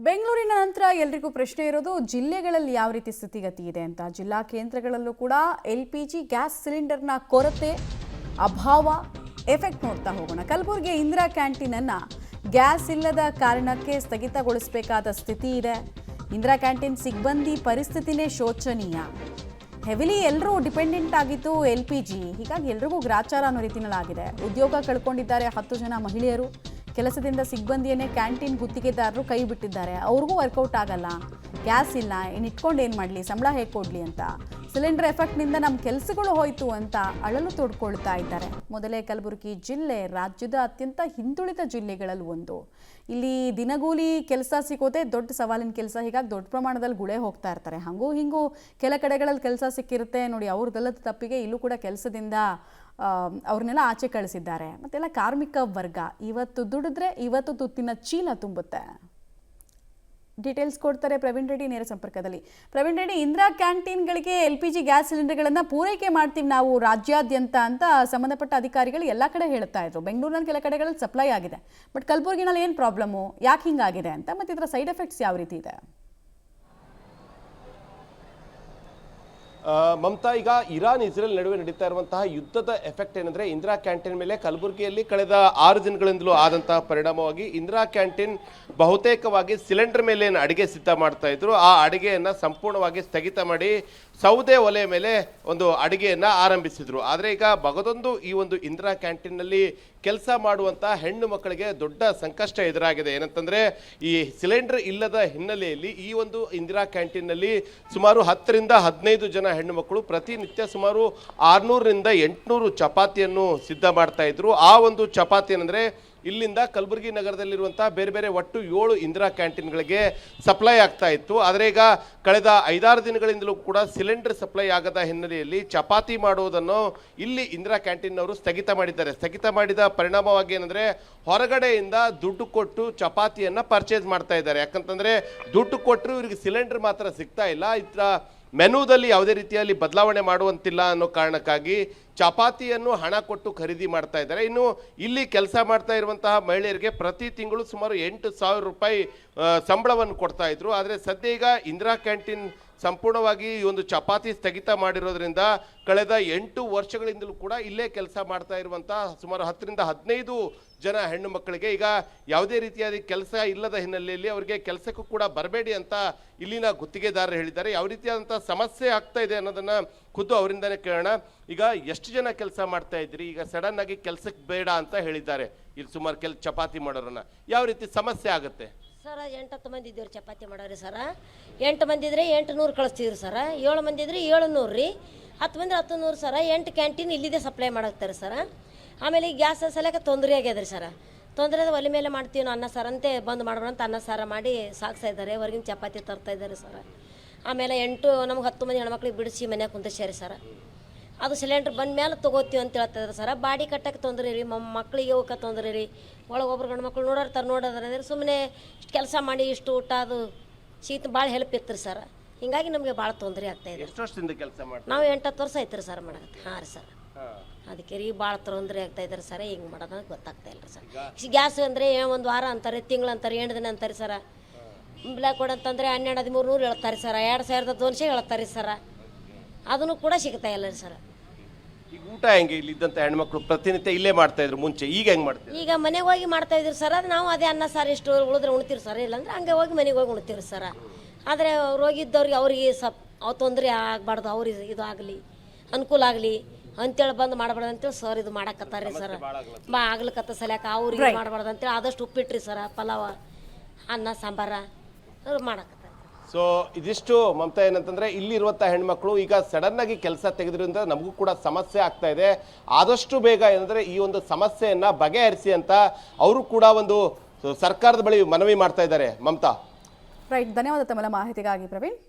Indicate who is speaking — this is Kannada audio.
Speaker 1: ಬೆಂಗಳೂರಿನ ನಂತರ ಎಲ್ರಿಗೂ ಪ್ರಶ್ನೆ ಇರೋದು ಜಿಲ್ಲೆಗಳಲ್ಲಿ ಯಾವ ರೀತಿ ಸ್ಥಿತಿಗತಿ ಇದೆ ಅಂತ. ಜಿಲ್ಲಾ ಕೇಂದ್ರಗಳಲ್ಲೂ ಕೂಡ LPG ಗ್ಯಾಸ್ ಸಿಲಿಂಡರ್ನ ಕೊರತೆ, ಅಭಾವ, ಎಫೆಕ್ಟ್ ನೋಡ್ತಾ ಹೋಗೋಣ. ಕಲಬುರಗಿ ಇಂದಿರಾ ಕ್ಯಾಂಟೀನ್ ಅನ್ನ ಗ್ಯಾಸ್ ಇಲ್ಲದ ಕಾರಣಕ್ಕೆ ಸ್ಥಗಿತಗೊಳಿಸಬೇಕಾದ ಸ್ಥಿತಿ ಇದೆ. ಇಂದಿರಾ ಕ್ಯಾಂಟೀನ್ ಸಿಬ್ಬಂದಿ ಪರಿಸ್ಥಿತಿನೇ ಶೋಚನೀಯ. ಹೆವಿಲಿ ಎಲ್ಲರೂ ಡಿಪೆಂಡೆಂಟ್ ಆಗಿದ್ದು LPG, ಹೀಗಾಗಿ ಎಲ್ರಿಗೂ ಗ್ರಾಚಾರ ಅನ್ನೋ ರೀತಿಯಲ್ಲಾಗಿದೆ. ಉದ್ಯೋಗ ಕಳ್ಕೊಂಡಿದ್ದಾರೆ 10 ಜನ ಮಹಿಳೆಯರು. ಕೆಲಸದಿಂದ ಸಿಬ್ಬಂದಿಯನ್ನೇ ಕ್ಯಾಂಟೀನ್ ಗುತ್ತಿಗೆದಾರರು ಕೈ ಬಿಟ್ಟಿದ್ದಾರೆ. ಅವ್ರಿಗೂ ವರ್ಕೌಟ್ ಆಗಲ್ಲ, ಗ್ಯಾಸ್ ಇಲ್ಲ, ಇನ್ನು ಇಟ್ಕೊಂಡು ಏನು ಮಾಡಲಿ, ಸಂಬಳ ಹೇಗೆ ಕೊಡಲಿ ಅಂತ. ಸಿಲಿಂಡರ್ ಎಫೆಕ್ಟ್ನಿಂದ ನಮ್ಮ ಕೆಲಸಗಳು ಹೋಯಿತು ಅಂತ ಅಳಲು ತೋಡ್ಕೊಳ್ತಾ ಇದ್ದಾರೆ. ಮೊದಲೇ ಕಲಬುರಗಿ ಜಿಲ್ಲೆ ರಾಜ್ಯದ ಅತ್ಯಂತ ಹಿಂದುಳಿದ ಜಿಲ್ಲೆಗಳಲ್ಲಿ ಒಂದು. ಇಲ್ಲಿ ದಿನಗೂಲಿ ಕೆಲಸ ಸಿಗೋದೇ ದೊಡ್ಡ ಸವಾಲಿನ ಕೆಲಸ. ಹೀಗಾಗಿ ದೊಡ್ಡ ಪ್ರಮಾಣದಲ್ಲಿ ಗುಳೆ ಹೋಗ್ತಾ ಇರ್ತಾರೆ. ಹಾಗೂ ಹಿಂಗೂ ಕೆಲ ಕಡೆಗಳಲ್ಲಿ ಕೆಲಸ ಸಿಕ್ಕಿರುತ್ತೆ ನೋಡಿ. ಅವ್ರದ್ದಲ್ಲದ ತಪ್ಪಿಗೆ ಇಲ್ಲೂ ಕೂಡ ಕೆಲಸದಿಂದ ಅವ್ರನ್ನೆಲ್ಲ ಆಚೆ ಕಳಿಸಿದ್ದಾರೆ. ಮತ್ತೆಲ್ಲ ಕಾರ್ಮಿಕ ವರ್ಗ ಇವತ್ತು ದುಡಿದ್ರೆ ಇವತ್ತು ತುತ್ತಿನ ಚೀಲ ತುಂಬುತ್ತೆ. ಡೀಟೇಲ್ಸ್ ಕೊಡ್ತಾರೆ ಪ್ರವೀಣ್ ರೆಡ್ಡಿ ನೇರ ಸಂಪರ್ಕದಲ್ಲಿ. ಪ್ರವೀಣ್ ರೆಡ್ಡಿ, ಇಂದಿರಾ ಕ್ಯಾಂಟೀನ್ಗಳಿಗೆ LPG ಗ್ಯಾಸ್ ಸಿಲಿಂಡರ್ಗಳನ್ನು ಪೂರೈಕೆ ಮಾಡ್ತೀವಿ ನಾವು ರಾಜ್ಯಾದ್ಯಂತ ಅಂತ ಸಂಬಂಧಪಟ್ಟ ಅಧಿಕಾರಿಗಳು ಎಲ್ಲ ಕಡೆ ಹೇಳ್ತಾ ಇದ್ರು. ಬೆಂಗಳೂರಿನಲ್ಲಿ ಕೆಲ ಕಡೆಗಳಲ್ಲಿ ಸಪ್ಲೈ ಆಗಿದೆ, ಬಟ್ ಕಲಬುರಗಿನಲ್ಲಿ ಏನು ಪ್ರಾಬ್ಲಮ್ಮು, ಯಾಕೆ ಹಿಂಗಾಗಿದೆ ಅಂತ, ಮತ್ತು ಇದರ ಸೈಡ್ ಎಫೆಕ್ಟ್ಸ್ ಯಾವ ರೀತಿ ಇದೆ?
Speaker 2: ಮಮತಾ, ಈಗ ಇರಾನ್ ಇಸ್ರೇಲ್ ನಡುವೆ ನಡೀತಾ ಇರುವಂತಹ ಯುದ್ಧದ ಎಫೆಕ್ಟ್ ಏನಂದ್ರೆ ಇಂದಿರಾ ಕ್ಯಾಂಟೀನ್ ಮೇಲೆ ಕಲಬುರಗಿಯಲ್ಲಿ ಕಳೆದ 6 ದಿನಗಳಿಂದಲೂ ಆದಂತಹ ಪರಿಣಾಮವಾಗಿ ಇಂದಿರಾ ಕ್ಯಾಂಟೀನ್ ಬಹುತೇಕವಾಗಿ ಸಿಲಿಂಡರ್ ಮೇಲೆ ಏನು ಅಡಿಗೆ ಸಿದ್ಧ ಮಾಡ್ತಾ ಇದ್ರು ಆ ಅಡಿಗೆಯನ್ನು ಸಂಪೂರ್ಣವಾಗಿ ಸ್ಥಗಿತ ಮಾಡಿ ಸೌದೆ ಒಲೆ ಮೇಲೆ ಒಂದು ಅಡಿಗೆಯನ್ನು ಆರಂಭಿಸಿದ್ರು. ಆದರೆ ಈಗ ಬಗದೊಂದು ಈ ಒಂದು ಇಂದಿರಾ ಕ್ಯಾಂಟೀನ್ನಲ್ಲಿ ಕೆಲಸ ಮಾಡುವಂಥ ಹೆಣ್ಣು ಮಕ್ಕಳಿಗೆ ದೊಡ್ಡ ಸಂಕಷ್ಟ ಎದುರಾಗಿದೆ. ಏನಂತಂದರೆ ಈ ಸಿಲಿಂಡರ್ ಇಲ್ಲದ ಹಿನ್ನೆಲೆಯಲ್ಲಿ ಈ ಒಂದು ಇಂದಿರಾ ಕ್ಯಾಂಟೀನ್ನಲ್ಲಿ ಸುಮಾರು 10 ರಿಂದ 15 ಜನ ಹೆಣ್ಣು ಮಕ್ಕಳು ಪ್ರತಿನಿತ್ಯ ಸುಮಾರು 600 ರಿಂದ 800 ಚಪಾತಿಯನ್ನು ಸಿದ್ಧ ಮಾಡ್ತಾ ಇದ್ರು. ಆ ಒಂದು ಚಪಾತಿ ಏನಂದರೆ ಇಲ್ಲಿಂದ ಕಲಬುರಗಿ ನಗರದಲ್ಲಿರುವಂತಹ ಬೇರೆ ಬೇರೆ ಒಟ್ಟು 7 ಇಂದಿರಾ ಕ್ಯಾಂಟೀನ್ಗಳಿಗೆ ಸಪ್ಲೈ ಆಗ್ತಾ ಇತ್ತು. ಆದರೆ ಈಗ ಕಳೆದ 5-6 ದಿನಗಳಿಂದಲೂ ಕೂಡ ಸಿಲಿಂಡರ್ ಸಪ್ಲೈ ಆಗದ ಹಿನ್ನೆಲೆಯಲ್ಲಿ ಚಪಾತಿ ಮಾಡುವುದನ್ನು ಇಲ್ಲಿ ಇಂದಿರಾ ಕ್ಯಾಂಟೀನ್ ಅವರು ಸ್ಥಗಿತ ಮಾಡಿದ್ದಾರೆ. ಸ್ಥಗಿತ ಮಾಡಿದ ಪರಿಣಾಮವಾಗಿ ಏನಂದ್ರೆ ಹೊರಗಡೆಯಿಂದ ದುಡ್ಡು ಕೊಟ್ಟು ಚಪಾತಿಯನ್ನ ಪರ್ಚೇಸ್ ಮಾಡ್ತಾ ಇದ್ದಾರೆ. ಯಾಕಂತಂದ್ರೆ ದುಡ್ಡು ಕೊಟ್ಟರು ಇವರಿಗೆ ಸಿಲಿಂಡರ್ ಮಾತ್ರ ಸಿಗ್ತಾ ಇಲ್ಲ, ಇದರ ಮೆನುದಲ್ಲಿ ಯಾವುದೇ ರೀತಿಯಲ್ಲಿ ಬದಲಾವಣೆ ಮಾಡುವಂತಿಲ್ಲ ಅನ್ನೋ ಕಾರಣಕ್ಕಾಗಿ ಚಪಾತಿಯನ್ನು ಹಣ ಕೊಟ್ಟು ಖರೀದಿ ಮಾಡ್ತಾ ಇದ್ದಾರೆ. ಇನ್ನು ಇಲ್ಲಿ ಕೆಲಸ ಮಾಡ್ತಾ ಇರುವಂತಹ ಮಹಿಳೆಯರಿಗೆ ಪ್ರತಿ ತಿಂಗಳು ಸುಮಾರು 8,000 ರೂಪಾಯಿ ಸಂಬಳವನ್ನು ಕೊಡ್ತಾ ಇದ್ರು. ಆದರೆ ಸದ್ಯ ಈಗ ಇಂದಿರಾ ಕ್ಯಾಂಟೀನ್ ಸಂಪೂರ್ಣವಾಗಿ ಈ ಒಂದು ಚಪಾತಿ ಸ್ಥಗಿತ ಮಾಡಿರೋದ್ರಿಂದ ಕಳೆದ 8 ವರ್ಷಗಳಿಂದಲೂ ಕೂಡ ಇಲ್ಲೇ ಕೆಲಸ ಮಾಡ್ತಾ ಇರುವಂತಹ ಸುಮಾರು 10 ರಿಂದ 15 ಜನ ಹೆಣ್ಣು ಮಕ್ಕಳಿಗೆ ಈಗ ಯಾವುದೇ ರೀತಿಯಾದ ಕೆಲಸ ಇಲ್ಲದ ಹಿನ್ನೆಲೆಯಲ್ಲಿ ಅವರಿಗೆ ಕೆಲಸಕ್ಕೂ ಕೂಡ ಬರಬೇಡಿ ಅಂತ ಇಲ್ಲಿನ ಗುತ್ತಿಗೆದಾರರು ಹೇಳಿದ್ದಾರೆ. ಯಾವ ರೀತಿಯಾದಂಥ ಸಮಸ್ಯೆ ಆಗ್ತಾ ಇದೆ ಅನ್ನೋದನ್ನ ಖುದ್ದು ಅವರಿಂದನೇ ಕೇಳೋಣ. ಈಗ ಎಷ್ಟು ಜನ ಕೆಲಸ ಮಾಡ್ತಾ ಇದ್ರಿ, ಈಗ ಸಡನ್ ಆಗಿ ಕೆಲಸಕ್ಕೆ ಬೇಡ ಅಂತ ಹೇಳಿದ್ದಾರೆ ಇಲ್ಲಿ ಸುಮಾರು ಚಪಾತಿ ಮಾಡೋರನ್ನ, ಯಾವ ರೀತಿ ಸಮಸ್ಯೆ ಆಗುತ್ತೆ?
Speaker 3: ಸರ 8-10 ಮಂದಿ ಇದ್ದೀವ್ರಿ ಚಪಾತಿ ಮಾಡೋರಿ ಸರ. 8 ಮಂದಿ ಇದ್ರೆ 800 ಕಳಿಸ್ತೀವ್ರಿ ಸರ. 7 ಮಂದಿ ಇದ್ರೆ 700 ರೀ. 10 ಮಂದಿ 100 ಸರ. 8 ಕ್ಯಾಂಟೀನ್ ಇಲ್ಲಿದೆ ಸಪ್ಲೈ ಮಾಡಾಕ್ತಾರೆ ಸರ. ಆಮೇಲೆ ಈ ಗ್ಯಾಸ್ ಸಲಕ್ಕೆ ತೊಂದರೆ ಆಗ್ಯದ್ರಿ ಸರ. ತೊಂದರೆ ಒಲೆ ಮೇಲೆ ಮಾಡ್ತೀವಿ ನಾವು ಅನ್ನ ಸಾರು ಅಂತೆ ಬಂದ್ ಮಾಡೋಣ ಅನ್ನ ಸಾರ ಮಾಡಿ ಸಾಕ್ತಾ ಇದ್ದಾರೆ. ಹೊರಗಿನ ಚಪಾತಿ ತರ್ತಾ ಇದ್ದಾರೆ ಸರ. ಆಮೇಲೆ ನಮ್ಗೆ 10 ಮಂದಿ ಹೆಣ್ಮಕ್ಳಿಗೆ ಬಿಡಿಸಿ ಮನ್ಯಾಗ ಕುಂದಿಸ್ಯಾರಿ ಸರ. ಅದು ಸಿಲಿಂಡ್ರ್ ಬಂದ ಮೇಲೆ ತೊಗೋತೀವಿ ಅಂತ ಹೇಳ್ತಿದ್ದಾರೆ ಸರ. ಬಾಡಿ ಕಟ್ಟಕ್ಕೆ ತೊಂದರೆ ರೀ, ಮಕ್ಕಳಿಗೆ ಹೋಗಕ್ಕೆ ತೊಂದರೆ ರೀ. ಒಳಗೊಬ್ರು ಗಂಡು ಮಕ್ಳು ನೋಡೋದ್ರೆ ಸುಮ್ಮನೆ ಇಷ್ಟು ಕೆಲಸ ಮಾಡಿ ಇಷ್ಟು ಊಟ ಅದು ಶೀತ ಭಾಳ ಹೆಲ್ಪ್ ಇತ್ತು ಸರ್. ಹಿಂಗಾಗಿ ನಮಗೆ ಭಾಳ ತೊಂದರೆ ಆಗ್ತಾಯಿದೆ.
Speaker 2: ಎಷ್ಟು ವರ್ಷದಿಂದ ಕೆಲಸ ಮಾಡಿ?
Speaker 3: ನಾವು 8-10 ವರ್ಷ ಆಯ್ತು ರೀ ಸರ್ ಮಾಡಕ್ಕೆ. ಹಾಂ ರೀ ಸರ್. ಅದಕ್ಕೆ ರೀ ಭಾಳ ತೊಂದರೆ ಆಗ್ತಾಯಿದ್ದಾರೆ ಸರ್. ಹಿಂಗೆ ಮಾಡೋದು ಗೊತ್ತಾಗ್ತಾ ಇಲ್ಲ ಸರ್. ಗ್ಯಾಸ್ ಅಂದರೆ 1 ವಾರ ಅಂತಾರೆ, ತಿಂಗಳು ಅಂತಾರೆ, 8 ದಿನ ಅಂತಾರೆ ಸರ. ಬ್ಲ್ಯಾಕ್ ಕೊಡಂತಂದರೆ 1200-1300 ಹೇಳ್ತಾರೆ ಸರ. 2200 ಹೇಳ್ತಾರೆ ಸರ. ಅದನ್ನು ಕೂಡ ಸಿಗ್ತಾ ಇಲ್ಲ ರೀ ಸರ್.
Speaker 2: ಈಗ ಊಟ ಹೆಂಗೆ ಇಲ್ಲಿ ಇದ್ದಂಥ ಹೆಣ್ಮಕ್ಳು ಪ್ರತಿನಿತ್ಯ ಇಲ್ಲೇ ಮಾಡ್ತಾ ಇದ್ರು ಮುಂಚೆ, ಈಗ ಹೆಂಗೆ ಮಾಡ್ತೀವಿ?
Speaker 3: ಈಗ ಮನೆಗೆ ಹೋಗಿ ಮಾಡ್ತಾ ಇದ್ರಿ ಸರ್. ಅದು ನಾವು ಅದೇ ಅನ್ನ ಸಾರು ಎಷ್ಟು ಉಳಿದ್ರೆ ಉಣ್ತೀರಿ ಸರ್. ಇಲ್ಲಾಂದ್ರೆ ಹಂಗೆ ಹೋಗಿ ಮನೆಗೆ ಹೋಗಿ ಉಣ್ತೀರಿ ಸರ. ಆದರೆ ರೋಗಿ ಇದ್ದವ್ರಿಗೆ ಅವ್ರಿಗೆ ಅವು ತೊಂದರೆ ಆಗಬಾರ್ದು, ಅವ್ರಿಗೆ ಇದು ಆಗಲಿ ಅನುಕೂಲ ಆಗಲಿ ಅಂತೇಳಿ ಬಂದು ಮಾಡಬಾರ್ದು ಅಂತೇಳಿ ಸರ್ ಇದು ಮಾಡಕತ್ತಾರೆ ಸರ್. ಆಗ್ಲಿಕತ್ತ ಸಲ್ಯಾಕ ಅವ್ರಿಗೆ ಮಾಡಬಾರ್ದು ಅಂತೇಳಿ ಆದಷ್ಟು ಉಪ್ಪಿಟ್ರಿ ಸರ, ಪಲಾವ, ಅನ್ನ ಸಾಂಬಾರ ಮಾಡಕತ್ತಾರೆ.
Speaker 2: ಸೊ ಇದಿಷ್ಟು ಮಮತಾ ಏನಂತಂದ್ರೆ ಇಲ್ಲಿರುವಂಥ ಹೆಣ್ಮಕ್ಳು ಈಗ ಸಡನ್ ಆಗಿ ಕೆಲಸ ತೆಗೆದ್ರಿಂದ ನಮಗೂ ಕೂಡ ಸಮಸ್ಯೆ ಆಗ್ತಾ ಇದೆ. ಆದಷ್ಟು ಬೇಗ ಏನಂದ್ರೆ ಈ ಒಂದು ಸಮಸ್ಯೆಯನ್ನ ಬಗೆಹರಿಸಿ ಅಂತ ಅವರು ಕೂಡ ಒಂದು ಸರ್ಕಾರದ ಬಳಿ ಮನವಿ ಮಾಡ್ತಾ ಇದ್ದಾರೆ. ಮಮತಾ,
Speaker 1: ರೈಟ್, ಧನ್ಯವಾದ ತಮ್ಮೆಲ್ಲ ಮಾಹಿತಿಗಾಗಿ ಪ್ರವೀಣ್.